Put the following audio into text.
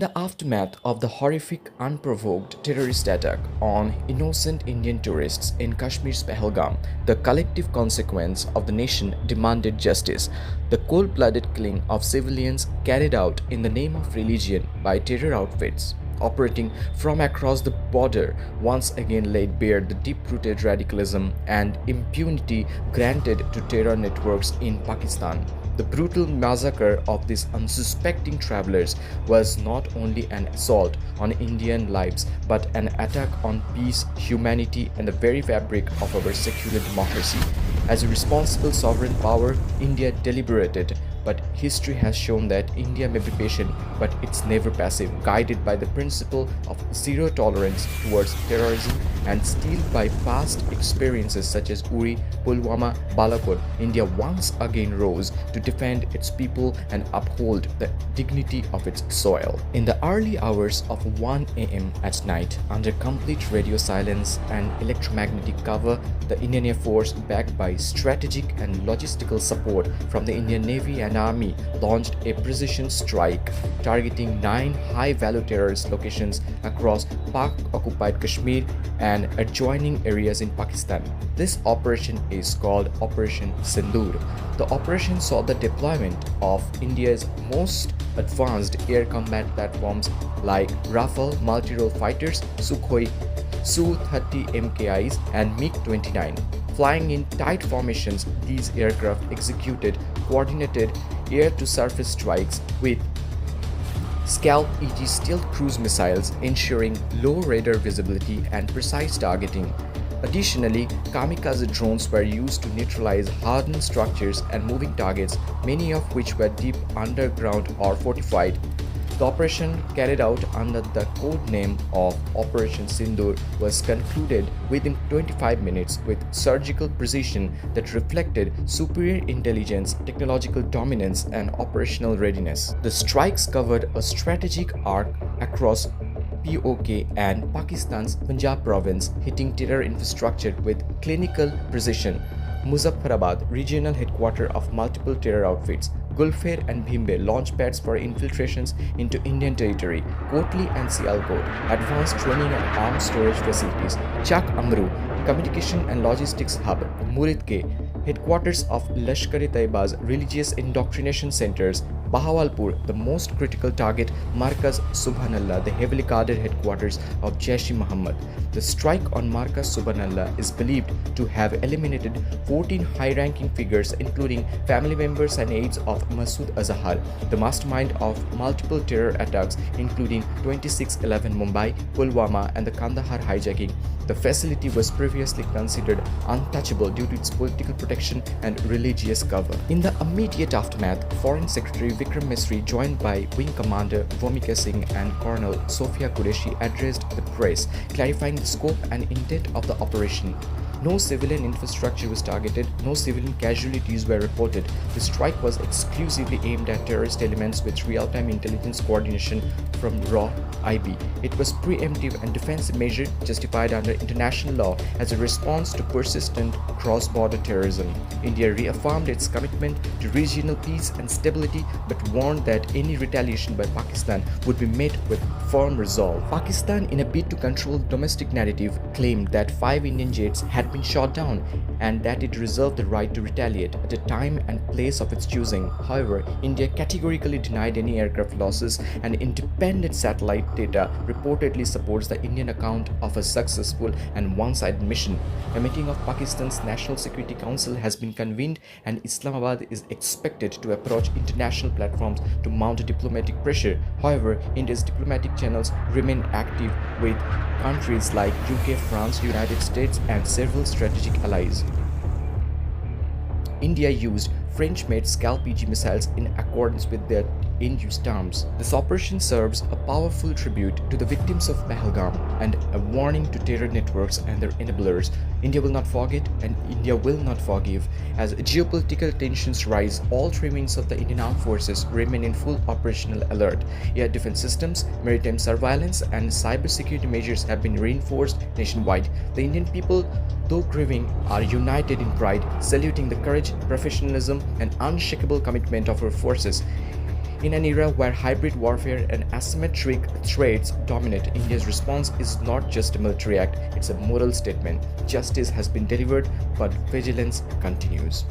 the aftermath of the horrific, unprovoked terrorist attack on innocent Indian tourists in Kashmir's Pahalgam, the collective consequence of the nation demanded justice. The cold blooded killing of civilians carried out in the name of religion by terror outfits operating from across the border once again laid bare the deep-rooted radicalism and impunity granted to terror networks in Pakistan. The brutal massacre of these unsuspecting travelers was not only an assault on Indian lives but an attack on peace, humanity, and the very fabric of our secular democracy. As a responsible sovereign power, India deliberated, but history has shown that India may be patient, but it's never passive. Guided by the principle of zero tolerance towards terrorism and steeled by past experiences such as Uri, Pulwama, Balakot, India once again rose to defend its people and uphold the dignity of its soil. In the early hours of 1 a.m. at night, under complete radio silence and electromagnetic cover, the Indian Air Force, backed by strategic and logistical support from the Indian Navy and Army, launched a precision strike targeting 9 high-value terrorist locations across Pak-occupied Kashmir and adjoining areas in Pakistan. This operation is called Operation Sindoor. The operation saw the deployment of India's most advanced air combat platforms like Rafale multi-role fighters, Sukhoi Su-30 MKIs, and MiG-29. Flying in tight formations, these aircraft executed coordinated air-to-surface strikes with Scalp EG stealth cruise missiles, ensuring low radar visibility and precise targeting. Additionally, kamikaze drones were used to neutralize hardened structures and moving targets, many of which were deep underground or fortified. The operation, carried out under the code name of Operation Sindoor, was concluded within 25 minutes with surgical precision that reflected superior intelligence, technological dominance, and operational readiness. The strikes covered a strategic arc across POK and Pakistan's Punjab province, hitting terror infrastructure with clinical precision. Muzaffarabad, regional headquarters of multiple terror outfits, Gulfair and Bhimbe, launch pads for infiltrations into Indian territory, Kotli and Sialkot, advanced training and arms storage facilities, Chak Amru, communication and logistics hub, Muridke, headquarters of Lashkar-e-Taiba's religious indoctrination centers, Bahawalpur, the most critical target, Markaz Subhanallah, the heavily guarded headquarters of Jaish-e-Mohammed. The strike on Markaz Subhanallah is believed to have eliminated 14 high-ranking figures, including family members and aides of Masood Azhar, the mastermind of multiple terror attacks, including 26/11 Mumbai, Pulwama, and the Kandahar hijacking. The facility was previously considered untouchable due to its political protection and religious cover. In the immediate aftermath, Foreign Secretary Vikram Misri, joined by Wing Commander Bhumika Singh and Colonel Sofia Qureshi, addressed the press, clarifying the scope and intent of the operation. No civilian infrastructure was targeted, no civilian casualties were reported. The strike was exclusively aimed at terrorist elements with real-time intelligence coordination from RAW IB. It was preemptive and defensive measure justified under international law as a response to persistent cross-border terrorism. India reaffirmed its commitment to regional peace and stability but warned that any retaliation by Pakistan would be met with firm resolve. Pakistan, in a bid to control the domestic narrative, claimed that 5 Indian jets had been shot down and that it reserved the right to retaliate at a time and place of its choosing. However, India categorically denied any aircraft losses, and independent satellite data reportedly supports the Indian account of a successful and one-sided mission. A meeting of Pakistan's National Security Council has been convened, and Islamabad is expected to approach international platforms to mount diplomatic pressure. However, India's diplomatic channels remain active with countries like UK, France, United States, and several strategic allies. India used French-made Scalp EG missiles in accordance with their in-use terms. This operation serves a powerful tribute to the victims of Pahalgam and a warning to terror networks and their enablers. India will not forget and India will not forgive. As geopolitical tensions rise, all 3 wings of the Indian Armed Forces remain in full operational alert. Air defense systems, maritime surveillance, and cybersecurity measures have been reinforced nationwide. The Indian people, though grieving, are united in pride, saluting the courage, professionalism, and unshakable commitment of our forces. In an era where hybrid warfare and asymmetric threats dominate, India's response is not just a military act, it's a moral statement. Justice has been delivered, but vigilance continues.